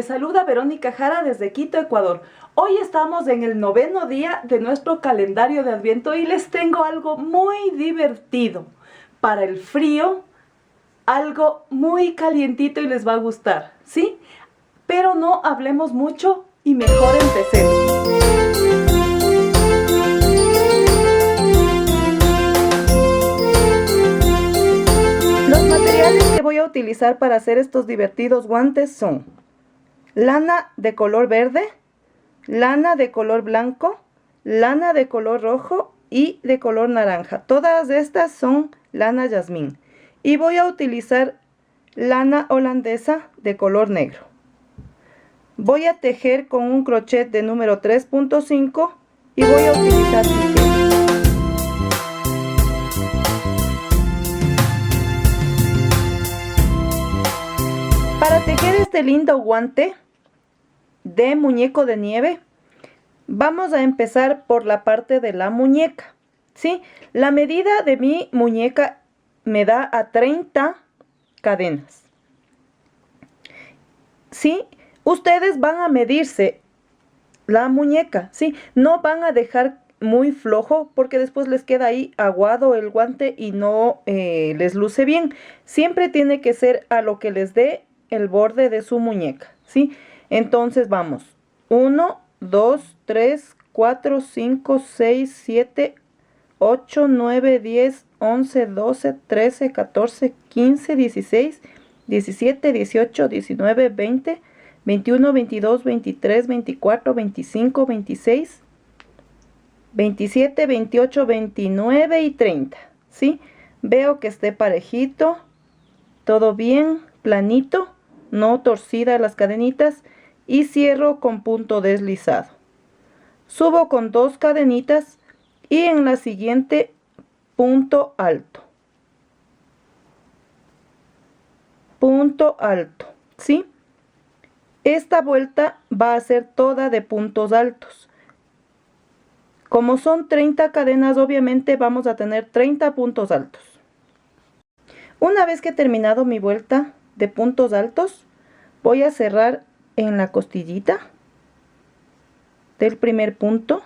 saluda Verónica Jara desde Quito, Ecuador. Hoy estamos en el 9º día de nuestro calendario de Adviento y les tengo algo muy divertido. Para el frío, algo muy calientito y les va a gustar, ¿sí? Pero no hablemos mucho y mejor empecemos. Los materiales que voy a utilizar para hacer estos divertidos guantes son lana de color verde, lana de color blanco, lana de color rojo y de color naranja. Todas estas son lana jazmín. Y voy a utilizar lana holandesa de color negro. Voy a tejer con un crochet de número 3.5 y voy a utilizar tijeras. Para tejer este lindo guante de muñeco de nieve, vamos a empezar por la parte de la muñeca, ¿sí? La medida de mi muñeca me da a 30 cadenas, ¿sí? Ustedes van a medirse la muñeca, ¿sí? No van a dejar muy flojo porque después les queda ahí aguado el guante y no les luce bien. Siempre tiene que ser a lo que les dé el borde de su muñeca, ¿sí? Entonces vamos, 1, 2, 3, 4, 5, 6, 7, 8, 9, 10, 11, 12, 13, 14, 15, 16, 17, 18, 19, 20, 21, 22, 23, 24, 25, 26, 27, 28, 29 y 30, ¿sí? Veo que esté parejito, todo bien, planito, no torcida las cadenitas y cierro con punto deslizado. Subo con 2 cadenitas y en la siguiente punto alto. Punto alto, ¿sí? Esta vuelta va a ser toda de puntos altos. Como son 30 cadenas, obviamente vamos a tener 30 puntos altos. Una vez que he terminado mi vuelta de puntos altos, voy a cerrar en la costillita del primer punto,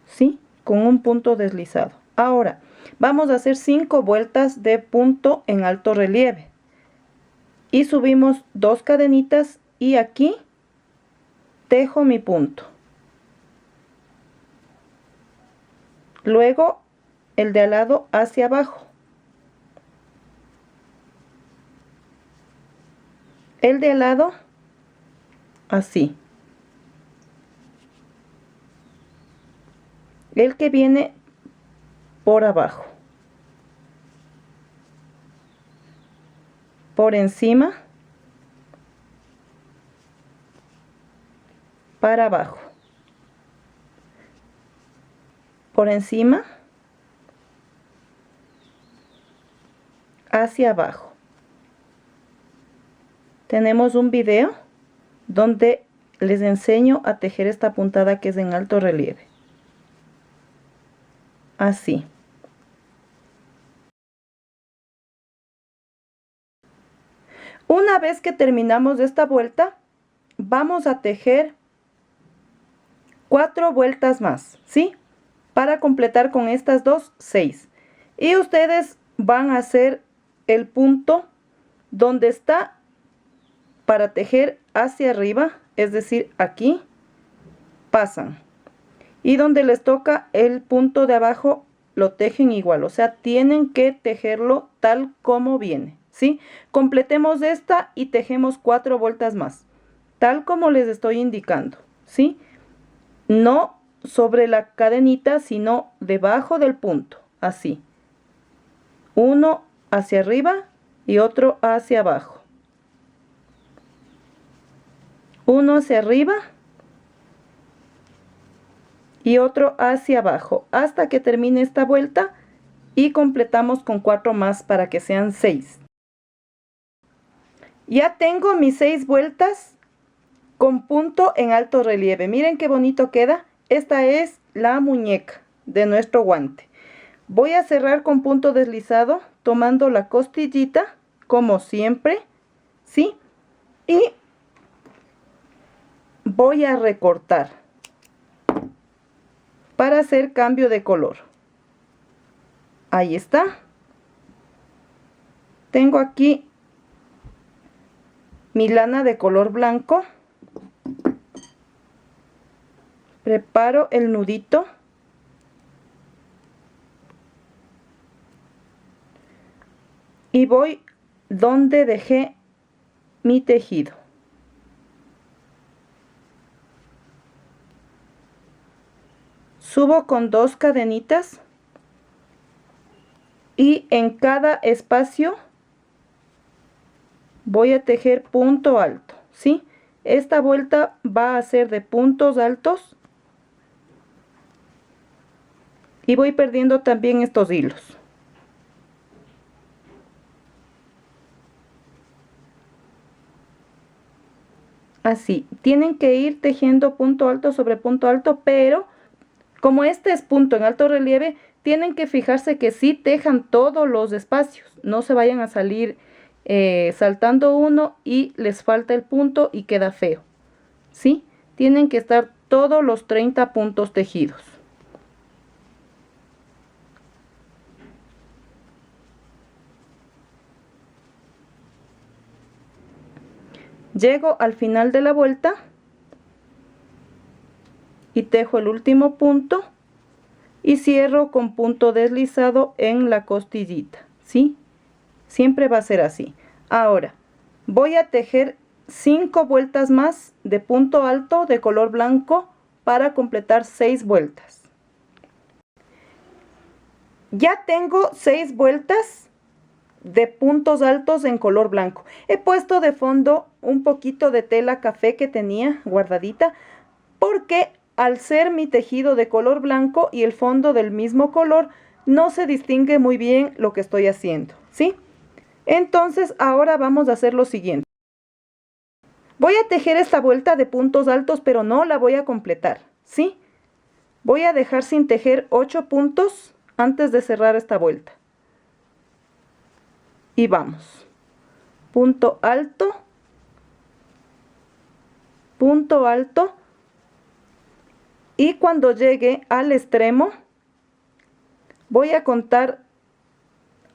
¿sí? Con un punto deslizado. Ahora vamos a hacer 5 vueltas de punto en alto relieve y subimos 2 cadenitas y aquí tejo mi punto. Luego el de al lado hacia abajo. El de al lado así. El que viene por abajo. Por encima. Para abajo. Por encima. Hacia abajo. Tenemos un video donde les enseño a tejer esta puntada que es en alto relieve. Así. Una vez que terminamos esta vuelta, vamos a tejer 4 vueltas más, ¿sí? Para completar con estas dos, 6. Y ustedes van a hacer el punto donde está para tejer hacia arriba, es decir, aquí, pasan. Y donde les toca el punto de abajo, lo tejen igual. O sea, tienen que tejerlo tal como viene, ¿sí? Completemos esta y tejemos 4 vueltas más, tal como les estoy indicando, ¿sí? No sobre la cadenita, sino debajo del punto, así. Uno hacia arriba y otro hacia abajo. Uno hacia arriba y otro hacia abajo hasta que termine esta vuelta y completamos con 4 más para que sean 6. Ya tengo mis 6 vueltas con punto en alto relieve. Miren qué bonito queda. Esta es la muñeca de nuestro guante. Voy a cerrar con punto deslizado tomando la costillita como siempre, ¿sí? Y voy a recortar para hacer cambio de color. Ahí está. Tengo aquí mi lana de color blanco. Preparo el nudito. Y voy donde dejé mi tejido. Subo con 2 cadenitas y en cada espacio voy a tejer punto alto, ¿sí? Esta vuelta va a ser de puntos altos y voy perdiendo también estos hilos. Así, tienen que ir tejiendo punto alto sobre punto alto, pero como este es punto en alto relieve, tienen que fijarse que sí tejan todos los espacios, no se vayan a salir saltando uno y les falta el punto y queda feo, ¿sí? Tienen que estar todos los 30 puntos tejidos. Llego al final de la vuelta y tejo el último punto y cierro con punto deslizado en la costillita, ¿sí? Siempre va a ser así. Ahora voy a tejer 5 vueltas más de punto alto de color blanco para completar 6 vueltas. Ya tengo 6 vueltas de puntos altos en color blanco. He puesto de fondo un poquito de tela café que tenía guardadita, porque al ser mi tejido de color blanco y el fondo del mismo color, no se distingue muy bien lo que estoy haciendo, ¿sí? Entonces ahora vamos a hacer lo siguiente. Voy a tejer esta vuelta de puntos altos, pero no la voy a completar, ¿sí? Voy a dejar sin tejer 8 puntos antes de cerrar esta vuelta. Y vamos. Punto alto. Punto alto. Y cuando llegue al extremo, voy a contar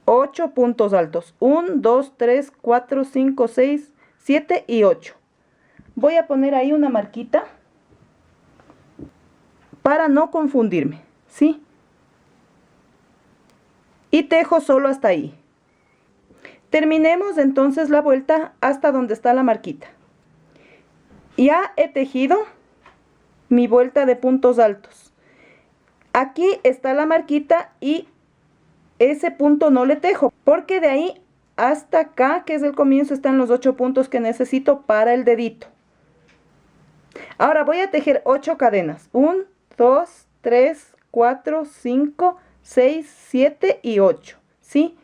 8 puntos altos. 1, 2, 3, 4, 5, 6, 7 y 8. Voy a poner ahí una marquita para no confundirme, ¿sí? Y tejo solo hasta ahí. Terminemos entonces la vuelta hasta donde está la marquita. Ya he tejido mi vuelta de puntos altos. Aquí está la marquita y ese punto no le tejo, porque de ahí hasta acá, que es el comienzo, están los 8 puntos que necesito para el dedito. Ahora voy a tejer 8 cadenas. 1, 2, 3, 4, 5, 6, 7 y 8, ¿sí?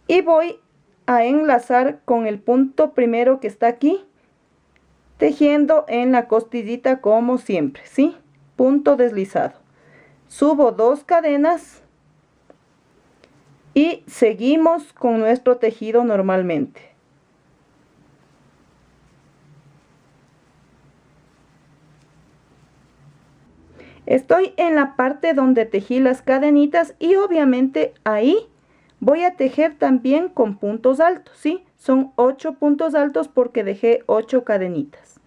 Y voy a enlazar con el punto primero que está aquí, tejiendo en la costillita como siempre, ¿sí? Punto deslizado. Subo 2 cadenas y seguimos con nuestro tejido normalmente. Estoy en la parte donde tejí las cadenitas y obviamente ahí voy a tejer también con puntos altos, ¿sí? Son 8 puntos altos porque dejé 8 cadenitas.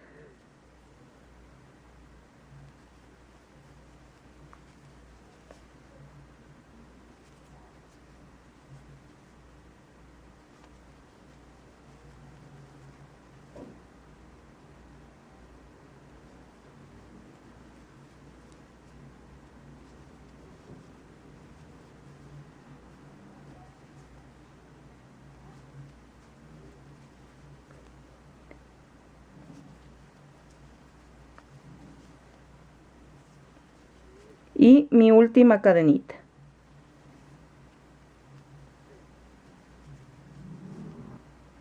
Y mi última cadenita.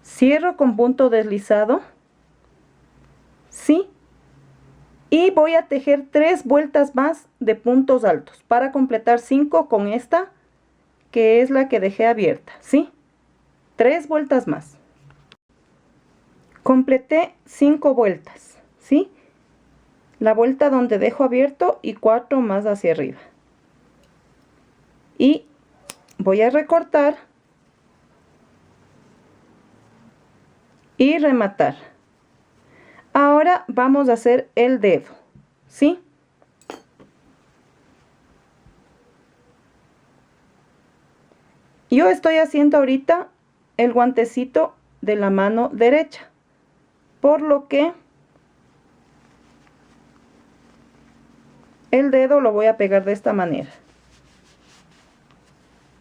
Cierro con punto deslizado, ¿sí? Y voy a tejer 3 vueltas más de puntos altos para completar 5 con esta, que es la que dejé abierta, ¿sí? 3 vueltas más. Completé 5 vueltas, ¿sí? la vuelta donde dejo abierto y 4 más hacia arriba. Y voy a recortar y rematar. Ahora vamos a hacer el dedo, ¿sí? Yo estoy haciendo ahorita el guantecito de la mano derecha, por lo que el dedo lo voy a pegar de esta manera.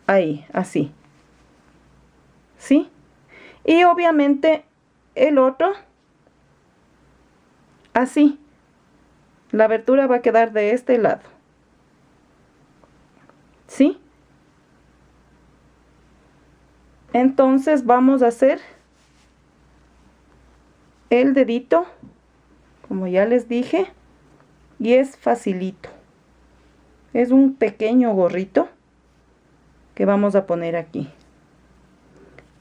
Ahí, así. ¿Sí? Y obviamente el otro, así. La abertura va a quedar de este lado. ¿Sí? Entonces vamos a hacer el dedito, como ya les dije, y es facilito. Es un pequeño gorrito que vamos a poner aquí.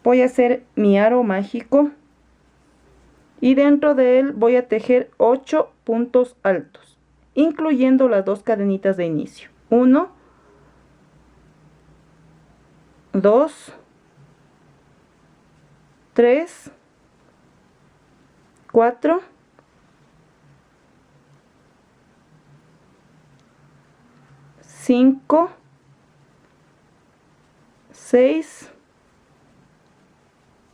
Voy a hacer mi aro mágico y dentro de él voy a tejer 8 puntos altos, incluyendo las 2 cadenitas de inicio. 1, 2, 3, 4, 5, 6,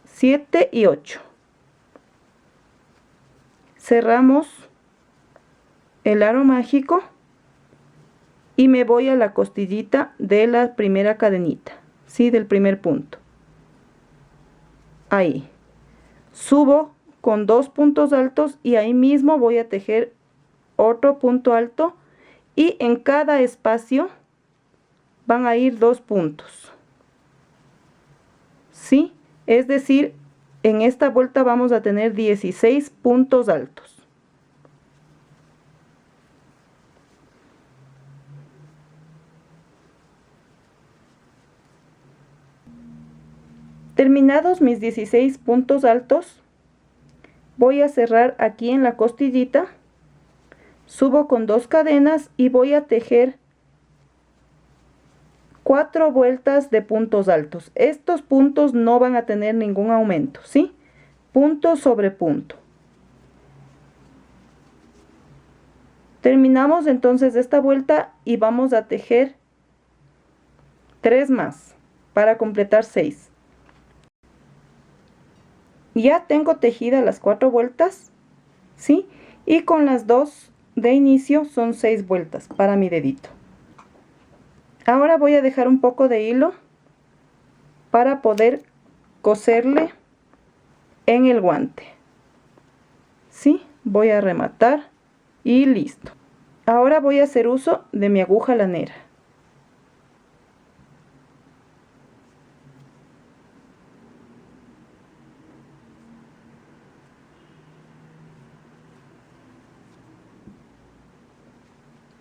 7 y 8. Cerramos el aro mágico y me voy a la costillita de la primera cadenita, ¿sí? Del primer punto. Ahí. Subo con 2 puntos altos y ahí mismo voy a tejer otro punto alto y en cada espacio van a ir 2 puntos. ¿Sí? Es decir, en esta vuelta vamos a tener 16 puntos altos. Terminados mis 16 puntos altos, voy a cerrar aquí en la costillita, subo con 2 cadenas y voy a tejer 4 vueltas de puntos altos. Estos puntos no van a tener ningún aumento, ¿sí? Punto sobre punto. Terminamos entonces esta vuelta y vamos a tejer 3 más para completar 6. Ya tengo tejidas las 4 vueltas, ¿sí? Y con las 2 de inicio son 6 vueltas para mi dedito. Ahora voy a dejar un poco de hilo para poder coserle en el guante. ¿Sí? Voy a rematar y listo. Ahora voy a hacer uso de mi aguja lanera.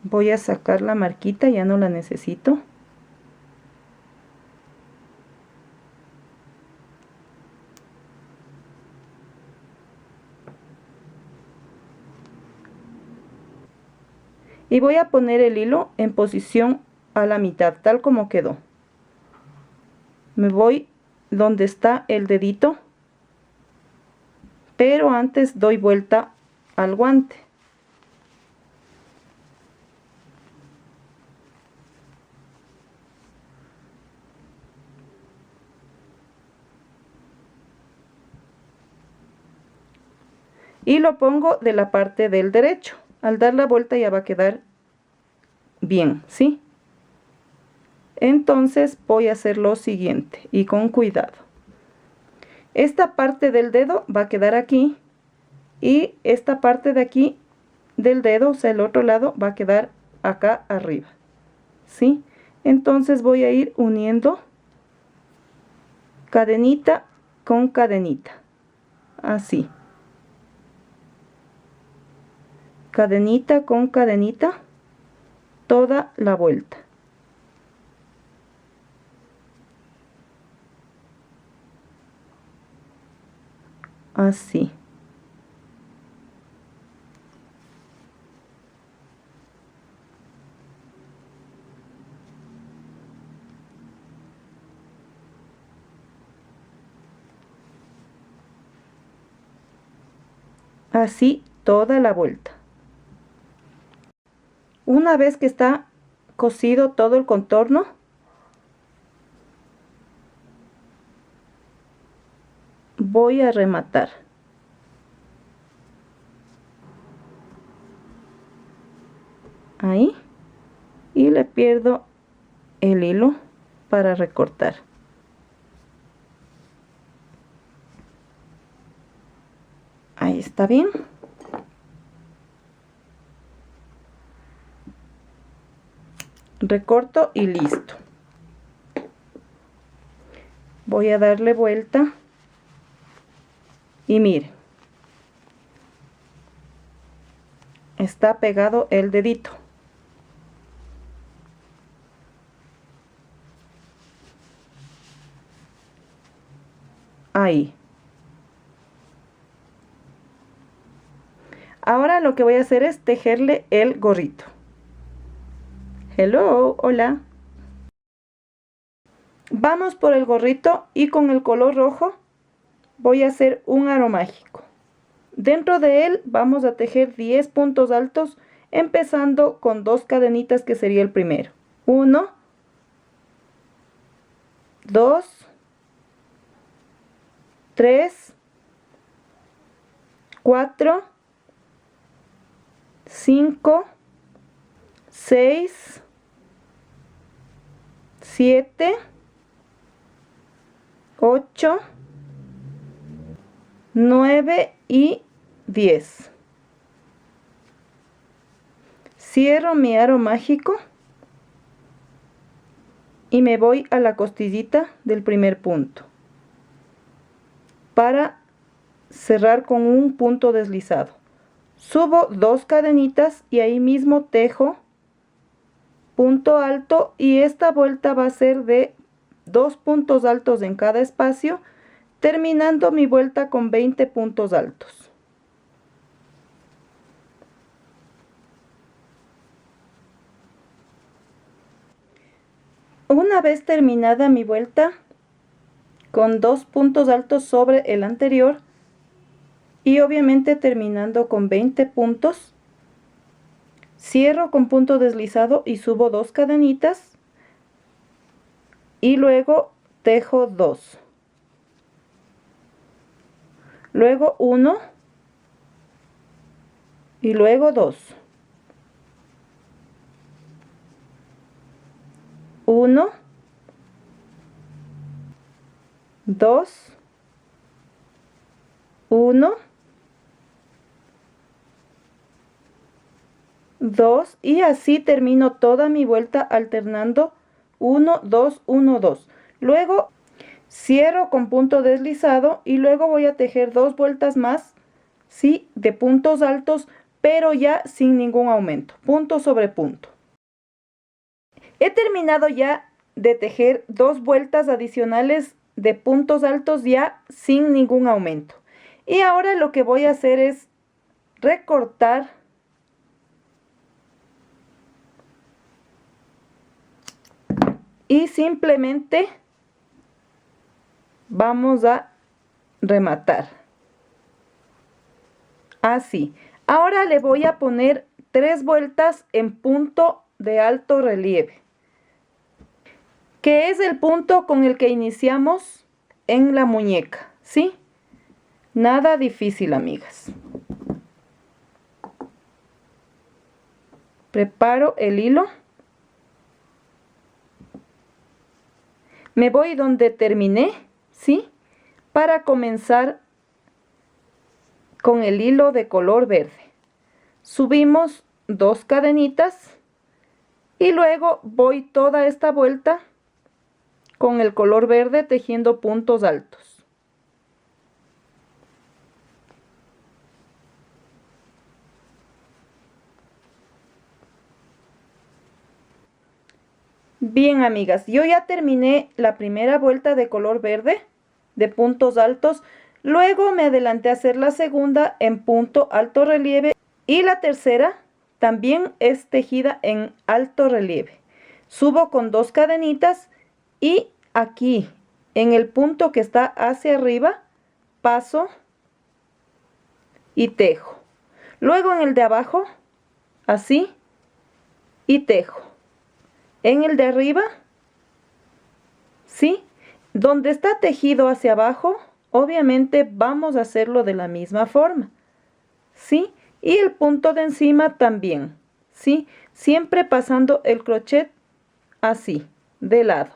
Voy a sacar la marquita, ya no la necesito. Y voy a poner el hilo en posición a la mitad, tal como quedó. Me voy donde está el dedito, pero antes doy vuelta al guante. Y lo pongo de la parte del derecho. Al dar la vuelta ya va a quedar bien, ¿sí? Entonces voy a hacer lo siguiente y con cuidado. Esta parte del dedo va a quedar aquí y esta parte de aquí del dedo, o sea, el otro lado, va a quedar acá arriba, ¿sí? Entonces voy a ir uniendo cadenita con cadenita, así. Cadenita con cadenita, toda la vuelta. Así. Así toda la vuelta. Una vez que está cosido todo el contorno, voy a rematar. Ahí. Y le pierdo el hilo para recortar. Ahí está bien. Recorto y listo. Voy a darle vuelta. Y miren. Está pegado el dedito. Ahí. Ahora lo que voy a hacer es tejerle el gorrito. Hello, hola. Vamos por el gorrito y con el color rojo voy a hacer un aro mágico. Dentro de él vamos a tejer 10 puntos altos, empezando con 2 cadenitas, que sería el primero. 1, 2, 3, 4, 5, 6, 7, 8, 9 y 10. Cierro mi aro mágico y me voy a la costillita del primer punto para cerrar con un punto deslizado. Subo 2 cadenitas y ahí mismo tejo punto alto, y esta vuelta va a ser de 2 puntos altos en cada espacio, terminando mi vuelta con 20 puntos altos. Una vez terminada mi vuelta con 2 puntos altos sobre el anterior y obviamente terminando con 20 puntos, cierro con punto deslizado y subo 2 cadenitas y luego tejo 2, luego 1 y luego 2, 1, 2, 1, 2, y así termino toda mi vuelta alternando 1, 2, 1, 2. Luego cierro con punto deslizado y luego voy a tejer 2 vueltas más, sí, de puntos altos, pero ya sin ningún aumento, punto sobre punto. He terminado ya de tejer 2 vueltas adicionales de puntos altos ya sin ningún aumento. Y ahora lo que voy a hacer es recortar y simplemente vamos a rematar. Así. Ahora le voy a poner 3 vueltas en punto de alto relieve, que es el punto con el que iniciamos en la muñeca, ¿sí? Nada difícil, amigas. Preparo el hilo. Me voy donde terminé, ¿sí? Para comenzar con el hilo de color verde. Subimos 2 cadenitas y luego voy toda esta vuelta con el color verde tejiendo puntos altos. Bien, amigas, yo ya terminé la primera vuelta de color verde de puntos altos. Luego me adelanté a hacer la segunda en punto alto relieve y la tercera también es tejida en alto relieve. Subo con 2 cadenitas y aquí en el punto que está hacia arriba paso y tejo. Luego en el de abajo, así, y tejo. En el de arriba, ¿sí? Donde está tejido hacia abajo, obviamente vamos a hacerlo de la misma forma, ¿sí? Y el punto de encima también, ¿sí? Siempre pasando el crochet así, de lado.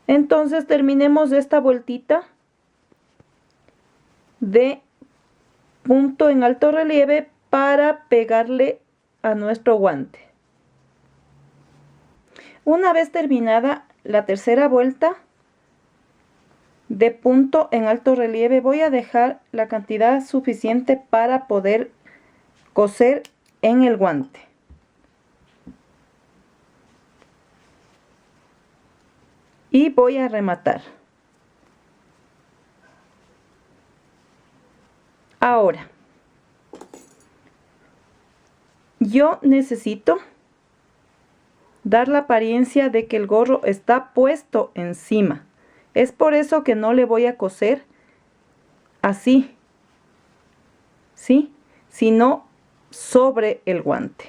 Entonces terminemos esta vueltita de punto en alto relieve para pegarle a nuestro guante. Una vez terminada la tercera vuelta de punto en alto relieve, voy a dejar la cantidad suficiente para poder coser en el guante. Y voy a rematar. Ahora, yo necesito dar la apariencia de que el gorro está puesto encima. Es por eso que no le voy a coser así, ¿sí? Sino sobre el guante.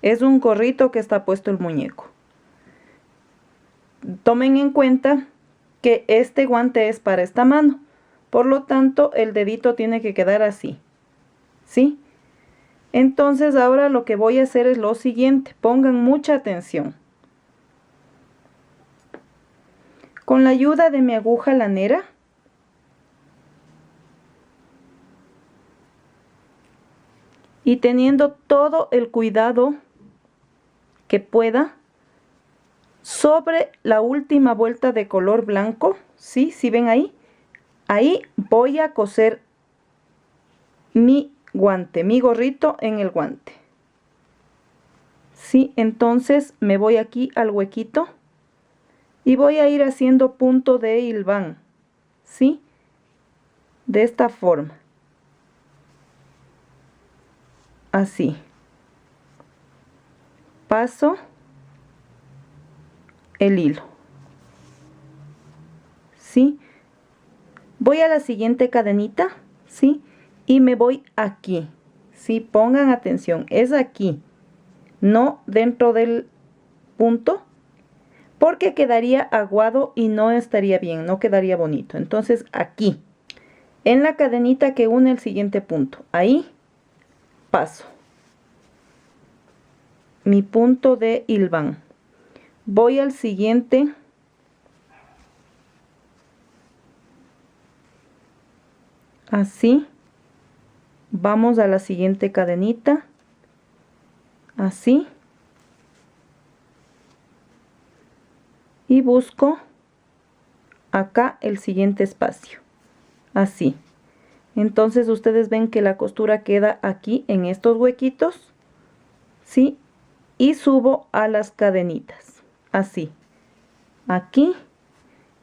Es un gorrito que está puesto el muñeco. Tomen en cuenta que este guante es para esta mano. Por lo tanto, el dedito tiene que quedar así, ¿sí? Entonces ahora lo que voy a hacer es lo siguiente. Pongan mucha atención. Con la ayuda de mi aguja lanera, y teniendo todo el cuidado que pueda, sobre la última vuelta de color blanco, ¿sí? ¿Sí ven ahí? Ahí voy a coser mi guante, mi gorrito en el guante. ¿Sí? Entonces me voy aquí al huequito y voy a ir haciendo punto de hilván, ¿sí? De esta forma. Así. Paso el hilo, ¿sí? Voy a la siguiente cadenita, ¿sí? Y me voy aquí, ¿sí? Pongan atención, es aquí, no dentro del punto, porque quedaría aguado y no estaría bien, no quedaría bonito. Entonces aquí, en la cadenita que une el siguiente punto, ahí paso mi punto de hilván. Voy al siguiente, así, vamos a la siguiente cadenita, así, y busco acá el siguiente espacio, así. Entonces ustedes ven que la costura queda aquí en estos huequitos, ¿sí? Y subo a las cadenitas, así, aquí,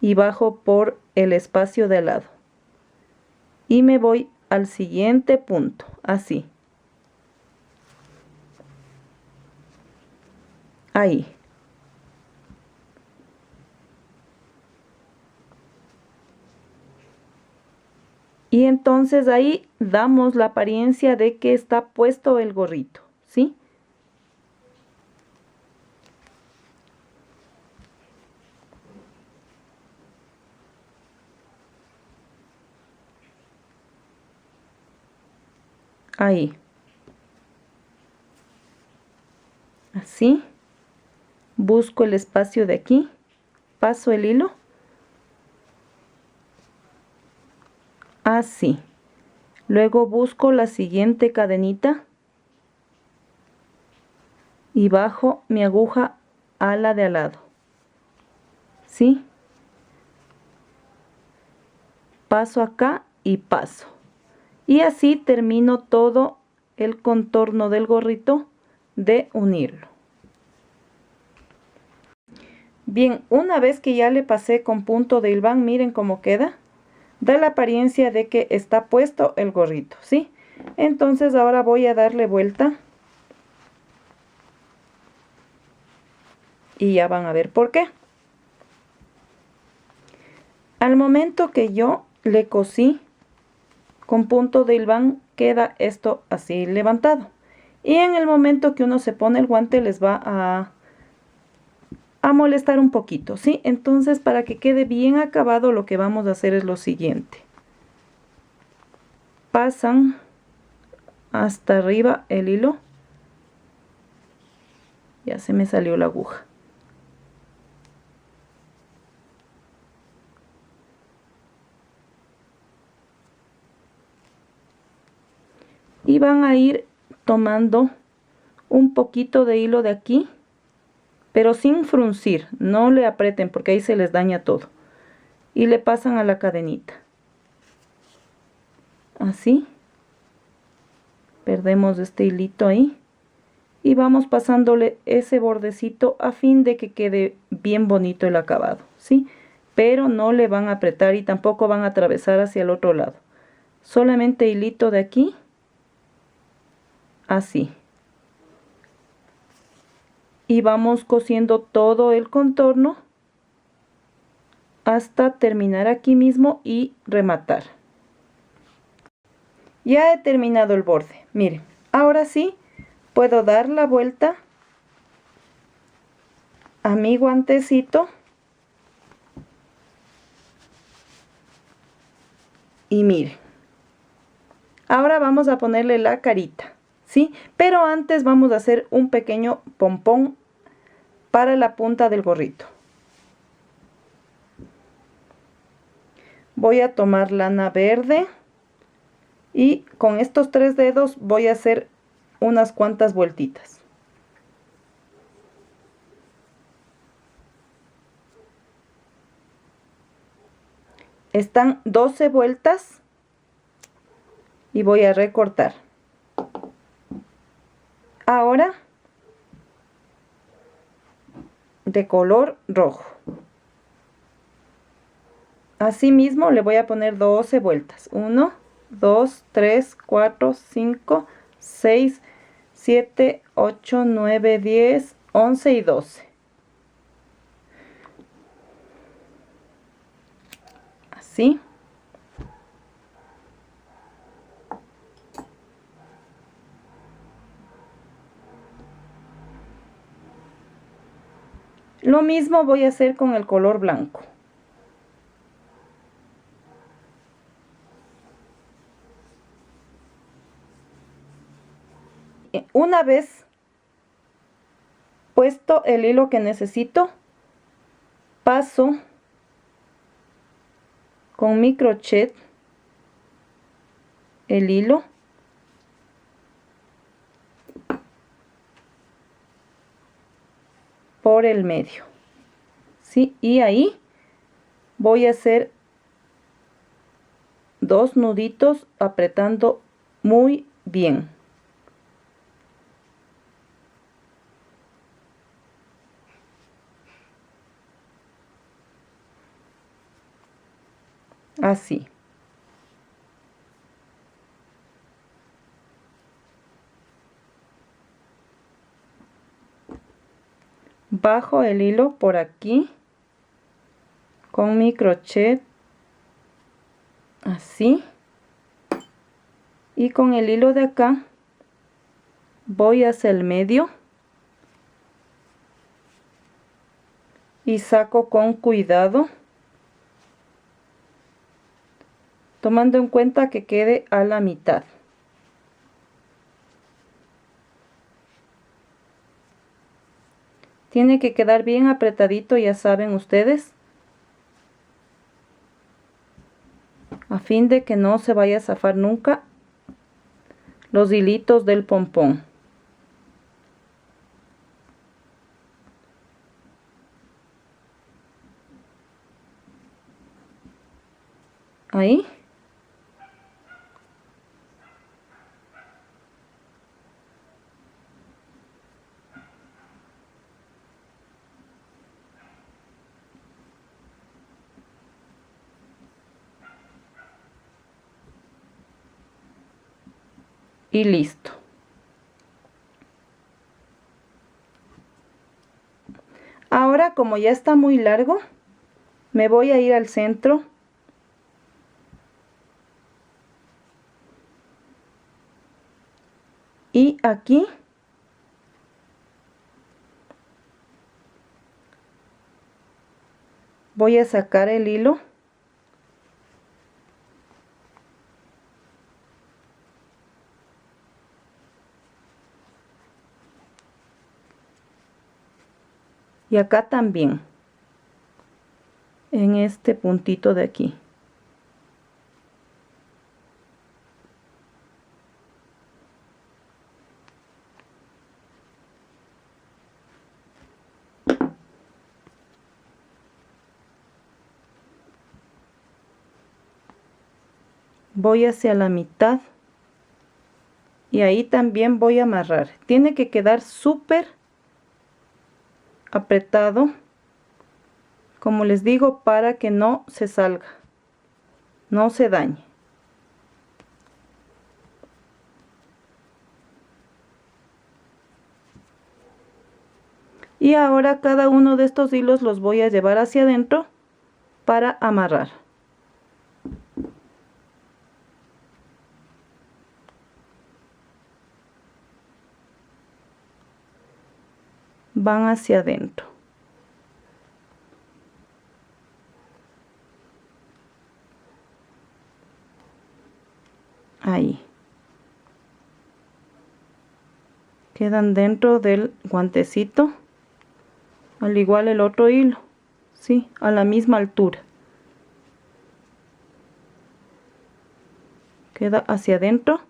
y bajo por el espacio de al lado. Y me voy al siguiente punto, así. Ahí. Y entonces ahí damos la apariencia de que está puesto el gorrito, ¿sí? Ahí. Así. Busco el espacio de aquí. Paso el hilo. Así. Luego busco la siguiente cadenita. Y bajo mi aguja a la de al lado. ¿Sí? Paso acá y paso. Y así termino todo el contorno del gorrito de unirlo. Bien, una vez que ya le pasé con punto de hilván, miren cómo queda. Da la apariencia de que está puesto el gorrito, ¿sí? Entonces ahora voy a darle vuelta. Y ya van a ver por qué. Al momento que yo le cosí con punto de hilván queda esto así levantado. Y en el momento que uno se pone el guante les va a molestar un poquito, ¿sí? Entonces, para que quede bien acabado, lo que vamos a hacer es lo siguiente. Pasan hasta arriba el hilo. Ya se me salió la aguja. Y van a ir tomando un poquito de hilo de aquí, pero sin fruncir, no le aprieten porque ahí se les daña todo. Y le pasan a la cadenita. Así. Perdemos este hilito ahí. Y vamos pasándole ese bordecito a fin de que quede bien bonito el acabado, ¿sí? Pero no le van a apretar y tampoco van a atravesar hacia el otro lado. Solamente hilito de aquí. Así. Y vamos cosiendo todo el contorno hasta terminar aquí mismo y rematar. Ya he terminado el borde, miren, ahora sí puedo dar la vuelta a mi guantecito y miren, ahora vamos a ponerle la carita, ¿sí? Pero antes vamos a hacer un pequeño pompón para la punta del gorrito. Voy a tomar lana verde y con estos 3 dedos voy a hacer unas cuantas vueltitas. Están 12 vueltas y voy a recortar. Ahora de color rojo. Asimismo le voy a poner 12 vueltas. 1, 2, 3, 4, 5, 6, 7, 8, 9, 10, 11 y 12. Así. Lo mismo voy a hacer con el color blanco. Una vez puesto el hilo que necesito, paso con mi crochet el hilo por el medio, ¿sí? Y ahí voy a hacer 2 nuditos apretando muy bien. Así. Bajo el hilo por aquí con mi crochet así, y con el hilo de acá voy hacia el medio y saco con cuidado, tomando en cuenta que quede a la mitad. Tiene que quedar bien apretadito, ya saben ustedes, a fin de que no se vaya a zafar nunca los hilitos del pompón. Ahí. Y listo. Ahora, como ya está muy largo, me voy a ir al centro Y aquí voy a sacar el hilo y acá también en este puntito de aquí. Voy hacia la mitad y ahí también voy a amarrar. Tiene que quedar súper apretado, como les digo, para que no se salga, no se dañe. Y ahora cada uno de estos hilos los voy a llevar hacia adentro para amarrar. Van hacia adentro. Ahí. Quedan dentro del guantecito. Al igual el otro hilo. Sí, a la misma altura. Queda hacia adentro.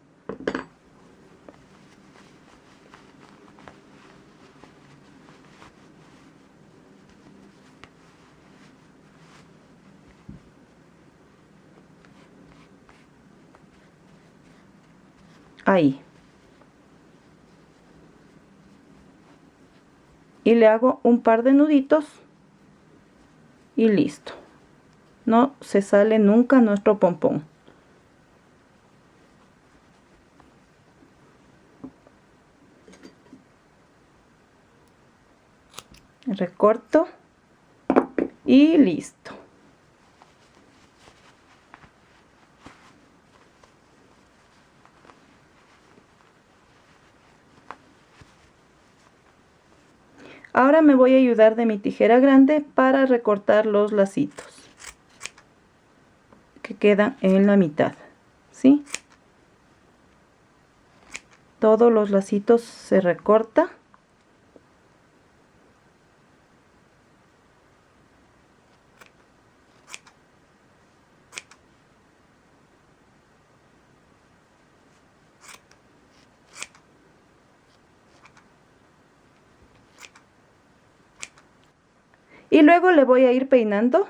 Ahí. Y le hago un par de nuditos y listo. No se sale nunca nuestro pompón. Recorto y listo. Ahora me voy a ayudar de mi tijera grande para recortar los lacitos que quedan en la mitad, ¿sí? Todos los lacitos se recorta. Y luego le voy a ir peinando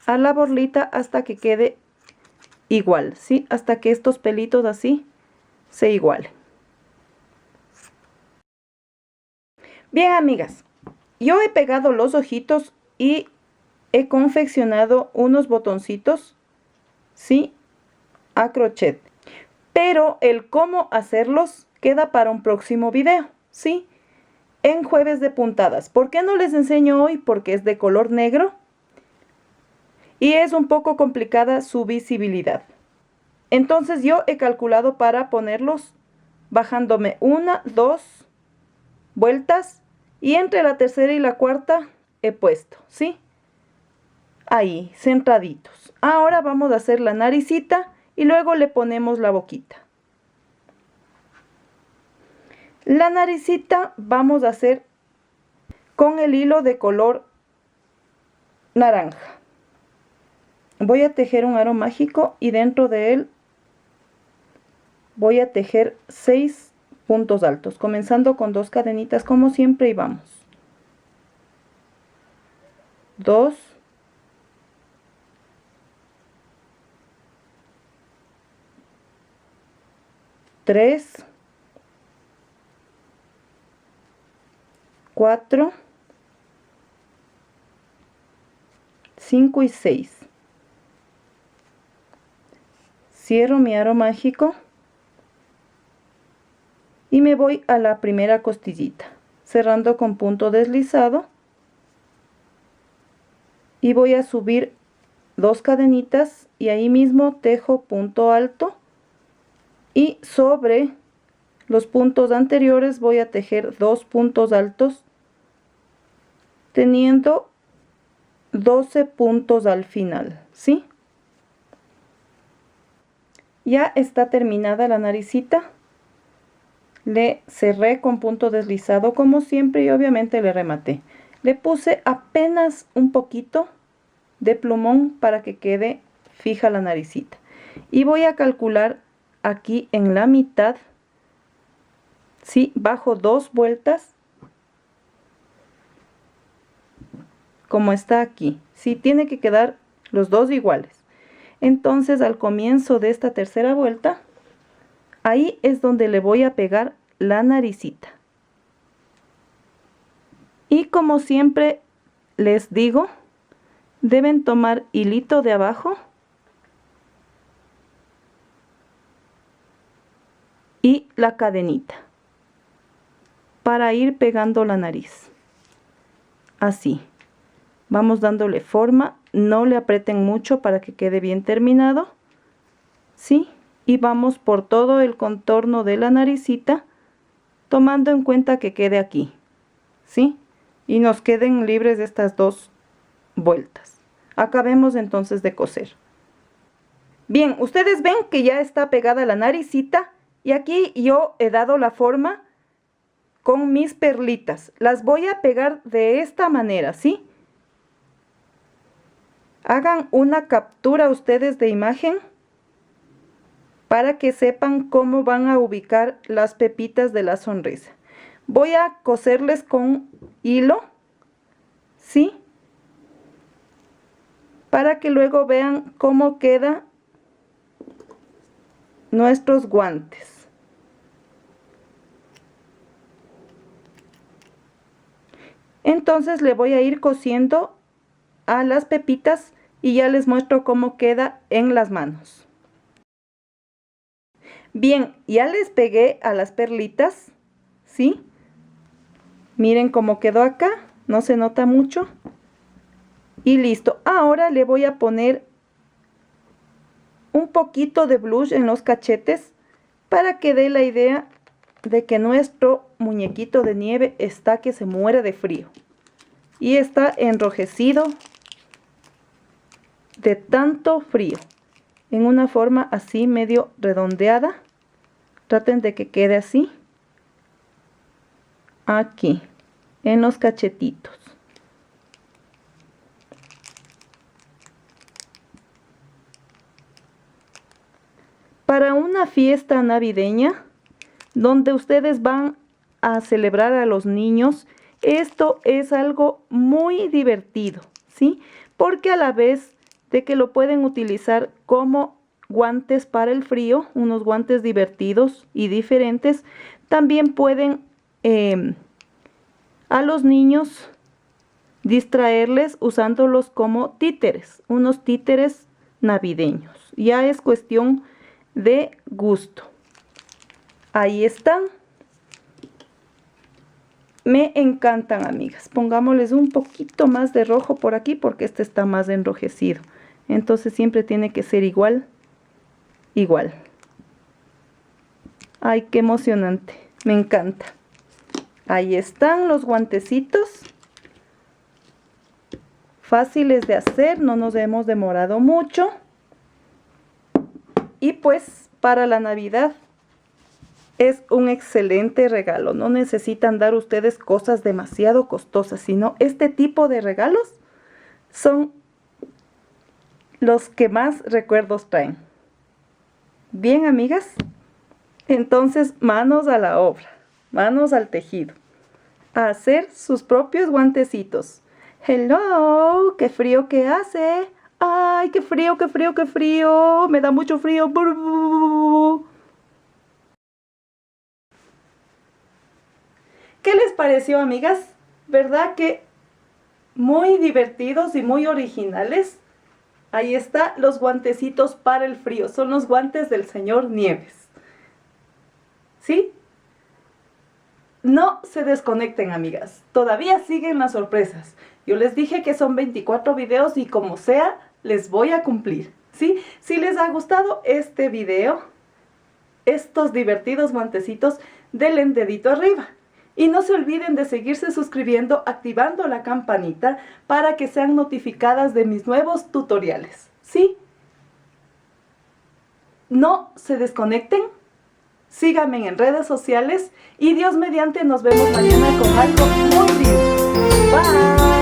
a la borlita hasta que quede igual, ¿sí? Hasta que estos pelitos así se igualen. Bien, amigas, yo he pegado los ojitos y he confeccionado unos botoncitos, ¿sí? A crochet. Pero el cómo hacerlos queda para un próximo video, ¿sí? En jueves de puntadas. ¿Por qué no les enseño hoy? Porque es de color negro y es un poco complicada su visibilidad. Entonces yo he calculado para ponerlos bajándome 1, 2 vueltas y entre la tercera y la cuarta he puesto, ¿sí? Ahí, centraditos. Ahora vamos a hacer la naricita y luego le ponemos la boquita. La naricita vamos a hacer con el hilo de color naranja. Voy a tejer un aro mágico y dentro de él voy a tejer 6 puntos altos, comenzando con 2 cadenitas como siempre y vamos. 2, 3, 4, 5 y 6. Cierro mi aro mágico y me voy a la primera costillita, cerrando con punto deslizado, y voy a subir 2 cadenitas y ahí mismo tejo punto alto y sobre los puntos anteriores voy a tejer 2 puntos altos, teniendo 12 puntos al final, ¿sí? Ya está terminada la naricita. Le cerré con punto deslizado como siempre y obviamente le rematé. Le puse apenas un poquito de plumón para que quede fija la naricita. Y voy a calcular aquí en la mitad, ¿sí? Bajo 2 vueltas, como está aquí. Sí, tiene que quedar los dos iguales. Entonces al comienzo de esta tercera vuelta, ahí es donde le voy a pegar la naricita. Y como siempre les digo, deben tomar hilito de abajo y la cadenita para ir pegando la nariz. Así. Vamos dándole forma, no le aprieten mucho para que quede bien terminado. ¿Sí? Y vamos por todo el contorno de la naricita, tomando en cuenta que quede aquí. ¿Sí? Y nos queden libres de estas 2 vueltas. Acabemos entonces de coser. Bien, ustedes ven que ya está pegada la naricita y aquí yo he dado la forma con mis perlitas. Las voy a pegar de esta manera, ¿sí? Hagan una captura ustedes de imagen para que sepan cómo van a ubicar las pepitas de la sonrisa. Voy a coserles con hilo, ¿sí? Para que luego vean cómo quedan nuestros guantes. Entonces le voy a ir cosiendo a las pepitas y ya les muestro cómo queda en las manos. Bien, ya les pegué a las perlitas, ¿sí? Miren cómo quedó acá, no se nota mucho. Y listo, ahora le voy a poner un poquito de blush en los cachetes para que dé la idea de que nuestro muñequito de nieve está que se muere de frío. Y está enrojecido de tanto frío, en una forma así medio redondeada. Traten de que quede así, aquí, en los cachetitos. Para una fiesta navideña, donde ustedes van a celebrar a los niños, esto es algo muy divertido, ¿sí? Porque a la vez de que lo pueden utilizar como guantes para el frío, unos guantes divertidos y diferentes, también pueden a los niños distraerles usándolos como títeres, unos títeres navideños. Ya es cuestión de gusto. Ahí están. Me encantan, amigas. Pongámosles un poquito más de rojo por aquí porque este está más enrojecido. Entonces siempre tiene que ser igual. Igual. Ay, qué emocionante. Me encanta. Ahí están los guantecitos. Fáciles de hacer, no nos hemos demorado mucho. Y pues para la Navidad es un excelente regalo. No necesitan dar ustedes cosas demasiado costosas, sino este tipo de regalos son los que más recuerdos traen. Bien, amigas, entonces manos a la obra, manos al tejido, a hacer sus propios guantecitos. Hello, qué frío que hace. Ay, qué frío, qué frío, qué frío. Me da mucho frío. Brr. ¿Qué les pareció, amigas? ¿Verdad que muy divertidos y muy originales? Ahí está los guantecitos para el frío. Son los guantes del señor Nieves. ¿Sí? No se desconecten, amigas. Todavía siguen las sorpresas. Yo les dije que son 24 videos y como sea, les voy a cumplir. ¿Sí? Si les ha gustado este video, estos divertidos guantecitos, denle dedito arriba. Y no se olviden de seguirse suscribiendo, activando la campanita para que sean notificadas de mis nuevos tutoriales. ¿Sí? No se desconecten, síganme en redes sociales y Dios mediante nos vemos mañana con algo muy lindo. Bye.